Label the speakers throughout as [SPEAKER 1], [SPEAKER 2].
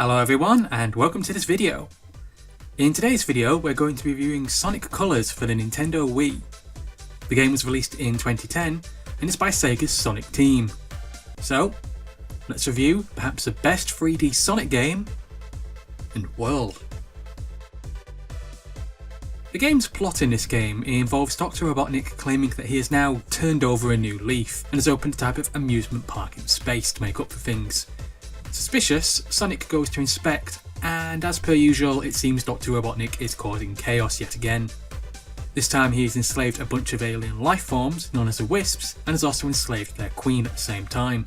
[SPEAKER 1] Hello everyone and welcome to this video. In today's video we're going to be reviewing Sonic Colors for the Nintendo Wii. The game was released in 2010 and is by Sega's Sonic team. So, let's review perhaps the best 3D Sonic game in the world. The game's plot in this game involves Dr. Robotnik claiming that he has now turned over a new leaf and has opened a type of amusement park in space to make up for things. Suspicious, Sonic goes to inspect, and as per usual, it seems Dr. Robotnik is causing chaos yet again. This time he has enslaved a bunch of alien life forms, known as the Wisps, and has also enslaved their queen at the same time.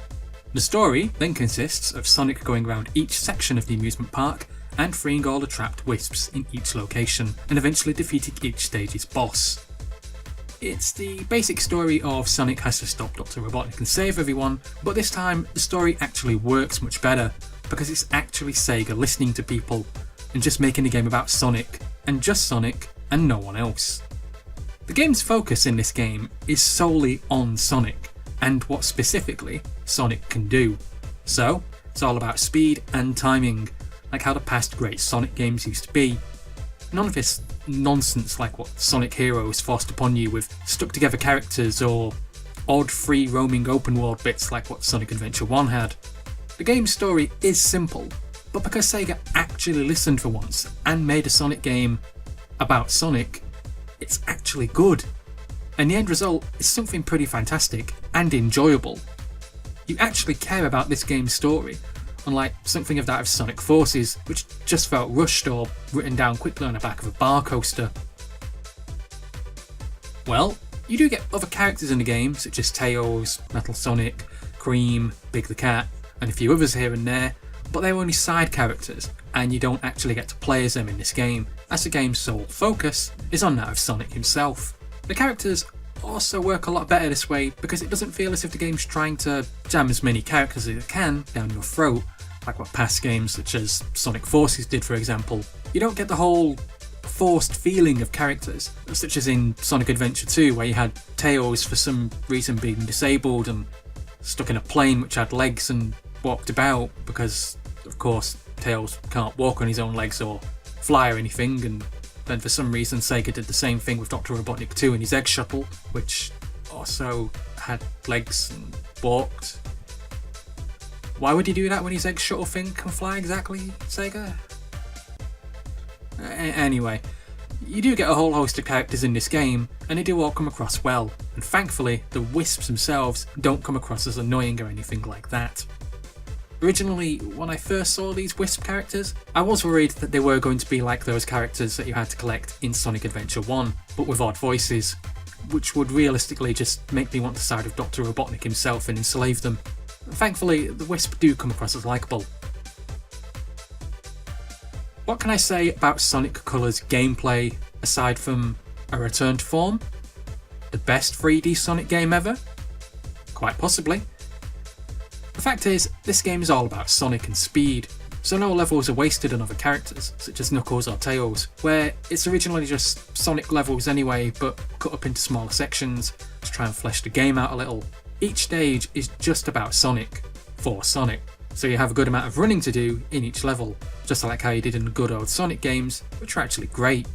[SPEAKER 1] The story then consists of Sonic going around each section of the amusement park and freeing all the trapped Wisps in each location, and eventually defeating each stage's boss. It's the basic story of Sonic has to stop Dr. Robotnik and save everyone, but this time the story actually works much better because it's actually Sega listening to people and just making a game about Sonic, and just Sonic and no one else. The game's focus in this game is solely on Sonic and what specifically Sonic can do. So, it's all about speed and timing, like how the past great Sonic games used to be. None of this nonsense like what Sonic Heroes forced upon you with stuck together characters or odd free roaming open world bits like what Sonic Adventure 1 had. The game's story is simple, but because Sega actually listened for once and made a Sonic game about Sonic, it's actually good. And the end result is something pretty fantastic and enjoyable. You actually care about this game's story, unlike something of that of Sonic Forces, which just felt rushed or written down quickly on the back of a bar coaster. Well, you do get other characters in the game, such as Tails, Metal Sonic, Cream, Big the Cat, and a few others here and there, but they're only side characters, and you don't actually get to play as them in this game, as the game's sole focus is on that of Sonic himself. The characters also work a lot better this way because it doesn't feel as if the game's trying to jam as many characters as it can down your throat, like what past games such as Sonic Forces did, for example. You don't get the whole forced feeling of characters, such as in Sonic Adventure 2, where you had Tails for some reason being disabled and stuck in a plane which had legs and walked about, because of course Tails can't walk on his own legs or fly or anything, and then for some reason Sega did the same thing with Dr. Robotnik 2 and his egg shuttle, which also had legs and walked. Why would you do that when his egg shuttle thing can fly exactly, Sega? Anyway, you do get a whole host of characters in this game, and they do all come across well, and thankfully the Wisps themselves don't come across as annoying or anything like that. Originally, when I first saw these Wisp characters, I was worried that they were going to be like those characters that you had to collect in Sonic Adventure 1, but with odd voices, which would realistically just make me want to side with Dr. Robotnik himself and enslave them. Thankfully, the Wisp do come across as likeable. What can I say about Sonic Colors gameplay aside from a return to form? The best 3D Sonic game ever? Quite possibly. The fact is, this game is all about Sonic and speed, so no levels are wasted on other characters, such as Knuckles or Tails, where it's originally just Sonic levels anyway, but cut up into smaller sections to try and flesh the game out a little. Each stage is just about Sonic, for Sonic, so you have a good amount of running to do in each level, just like how you did in the good old Sonic games, which are actually great.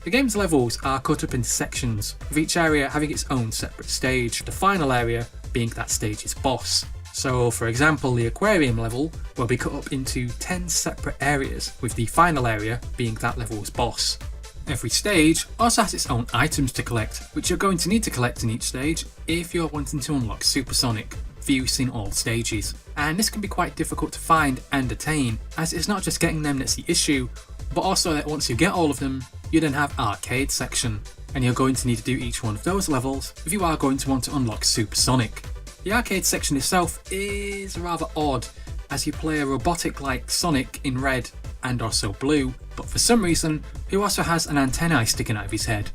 [SPEAKER 1] The game's levels are cut up into sections, with each area having its own separate stage, the final area being that stage's boss. So for example, the aquarium level will be cut up into 10 separate areas, with the final area being that level's boss. Every stage also has its own items to collect, which you're going to need to collect in each stage if you're wanting to unlock Super Sonic for use in all stages. And this can be quite difficult to find and attain, as it's not just getting them that's the issue, but also that once you get all of them, you then have Arcade section, and you're going to need to do each one of those levels if you are going to want to unlock Super Sonic. The arcade section itself is rather odd, as you play a robotic-like Sonic in red and also blue, but for some reason, who also has an antennae sticking out of his head.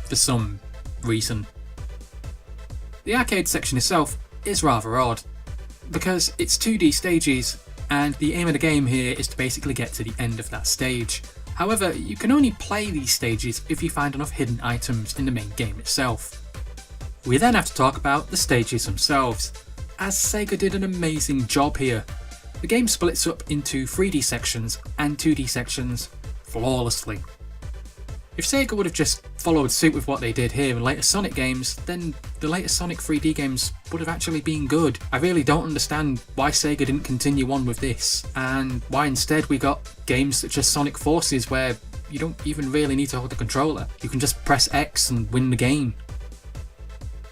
[SPEAKER 1] For some reason. The arcade section itself is rather odd, because it's 2D stages, and the aim of the game here is to basically get to the end of that stage. However, you can only play these stages if you find enough hidden items in the main game itself. We then have to talk about the stages themselves, as Sega did an amazing job here. The game splits up into 3D sections and 2D sections flawlessly. If Sega would have just followed suit with what they did here in later Sonic games, then the later Sonic 3D games would have actually been good. I really don't understand why Sega didn't continue on with this, and why instead we got games such as Sonic Forces where you don't even really need to hold the controller. You can just press X and win the game.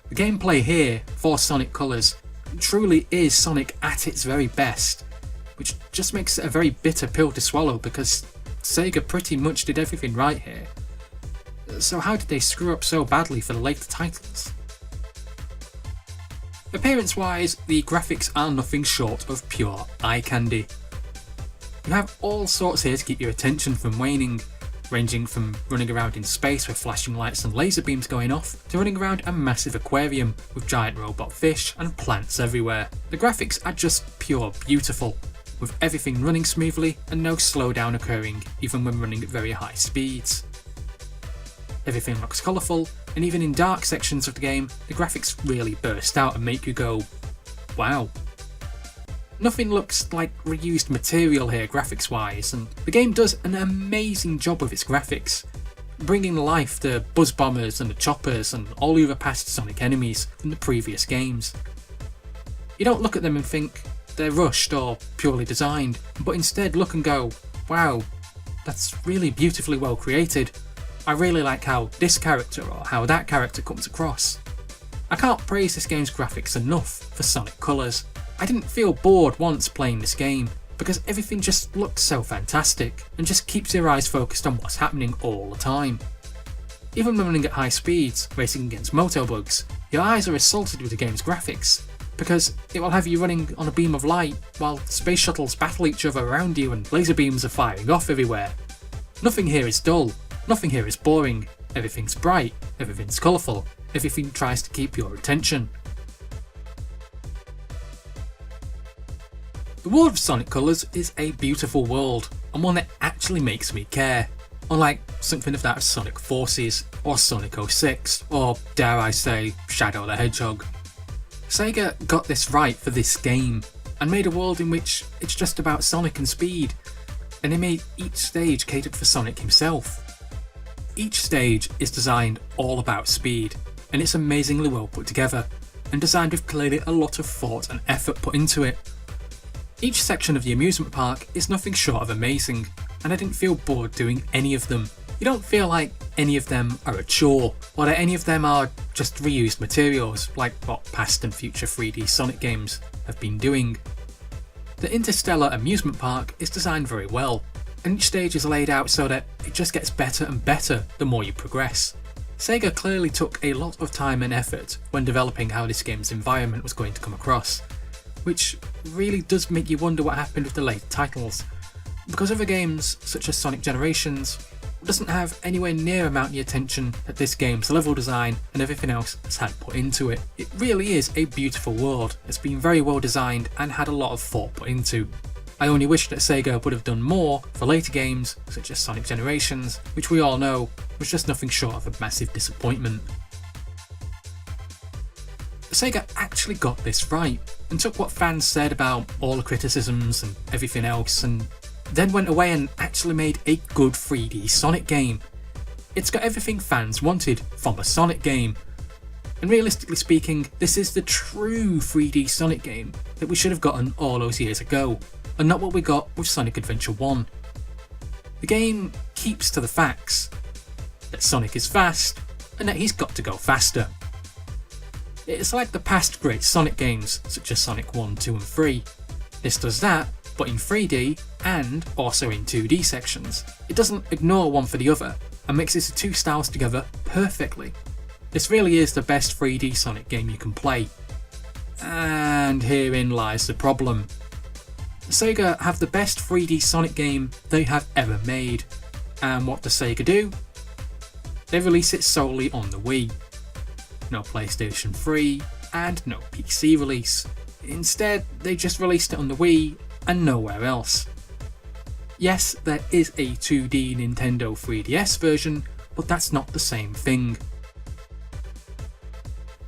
[SPEAKER 1] The gameplay here for Sonic Colors truly is Sonic at its very best, which just makes it a very bitter pill to swallow because Sega pretty much did everything right here. So how did they screw up so badly for the later titles? Appearance wise, the graphics are nothing short of pure eye candy. You have all sorts here to keep your attention from waning, ranging from running around in space with flashing lights and laser beams going off, to running around a massive aquarium with giant robot fish and plants everywhere. The graphics are just pure beautiful, with everything running smoothly and no slowdown occurring even when running at very high speeds. Everything looks colourful, and even in dark sections of the game, the graphics really burst out and make you go, wow. Nothing looks like reused material here graphics wise, and the game does an amazing job with its graphics, bringing to life the buzz bombers and the choppers and all the other past Sonic enemies from the previous games. You don't look at them and think they're rushed or purely designed, but instead look and go, wow, that's really beautifully well created. I really like how this character or how that character comes across. I can't praise this game's graphics enough for Sonic Colors. I didn't feel bored once playing this game because everything just looks so fantastic and just keeps your eyes focused on what's happening all the time. Even when running at high speeds, racing against motobugs, your eyes are assaulted with the game's graphics because it will have you running on a beam of light while space shuttles battle each other around you and laser beams are firing off everywhere. Nothing here is dull. Nothing here is boring, everything's bright, everything's colourful, everything tries to keep your attention. The world of Sonic Colors is a beautiful world, and one that actually makes me care, unlike something of that of Sonic Forces, or Sonic 06, or dare I say, Shadow the Hedgehog. Sega got this right for this game, and made a world in which it's just about Sonic and speed, and they made each stage catered for Sonic himself. Each stage is designed all about speed, and it's amazingly well put together, and designed with clearly a lot of thought and effort put into it. Each section of the amusement park is nothing short of amazing, and I didn't feel bored doing any of them. You don't feel like any of them are a chore, or that any of them are just reused materials like what past and future 3D Sonic games have been doing. The Interstellar amusement park is designed very well, and each stage is laid out so that it just gets better and better the more you progress. Sega clearly took a lot of time and effort when developing how this game's environment was going to come across, which really does make you wonder what happened with the later titles, because other games such as Sonic Generations doesn't have anywhere near amount the attention that this game's level design and everything else has had put into it. It really is a beautiful world, it's been very well designed and had a lot of thought put into. I only wish that Sega would have done more for later games such as Sonic Generations, which we all know was just nothing short of a massive disappointment. Sega actually got this right, and took what fans said about all the criticisms and everything else, and then went away and actually made a good 3D Sonic game. It's got everything fans wanted from a Sonic game, and realistically speaking, this is the true 3D Sonic game that we should have gotten all those years ago, and not what we got with Sonic Adventure 1. The game keeps to the facts, that Sonic is fast, and that he's got to go faster. It's like the past great Sonic games, such as Sonic 1, 2 and 3. This does that, but in 3D, and also in 2D sections. It doesn't ignore one for the other, and mixes the two styles together perfectly. This really is the best 3D Sonic game you can play. And herein lies the problem. Sega have the best 3D Sonic game they have ever made, and what does Sega do? They release it solely on the Wii. No PlayStation 3, and no PC release. Instead, they just released it on the Wii, and nowhere else. Yes, there is a 2D Nintendo 3DS version, but that's not the same thing.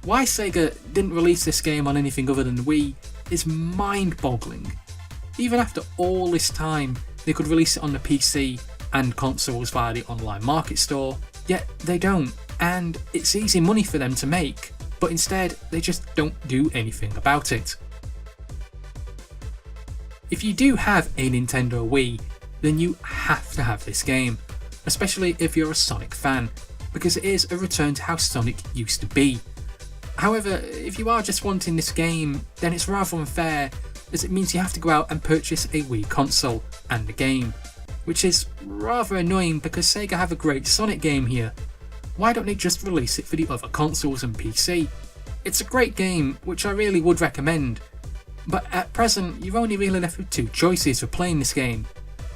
[SPEAKER 1] Why Sega didn't release this game on anything other than the Wii is mind-boggling. Even after all this time, they could release it on the PC and consoles via the online market store, yet they don't, and it's easy money for them to make, but instead they just don't do anything about it. If you do have a Nintendo Wii, then you have to have this game, especially if you're a Sonic fan, because it is a return to how Sonic used to be. However, if you are just wanting this game, then it's rather unfair, as it means you have to go out and purchase a Wii console and the game, which is rather annoying because Sega have a great Sonic game here. Why don't they just release it for the other consoles and PC? It's a great game, which I really would recommend, but at present you're only really left with two choices for playing this game,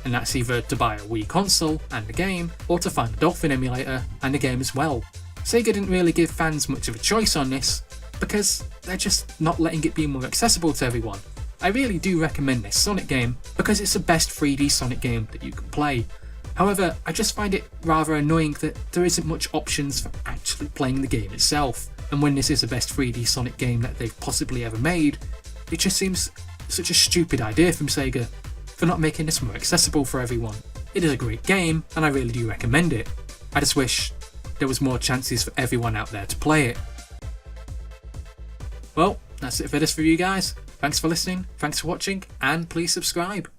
[SPEAKER 1] and that's either to buy a Wii console and the game, or to find a Dolphin emulator and the game as well. Sega didn't really give fans much of a choice on this, because they're just not letting it be more accessible to everyone. I really do recommend this Sonic game, because it's the best 3D Sonic game that you can play. However, I just find it rather annoying that there isn't much options for actually playing the game itself, and when this is the best 3D Sonic game that they've possibly ever made, it just seems such a stupid idea from Sega for not making this more accessible for everyone. It is a great game, and I really do recommend it. I just wish there was more chances for everyone out there to play it. Well, that's it for this review, guys. Thanks for listening, thanks for watching, and please subscribe.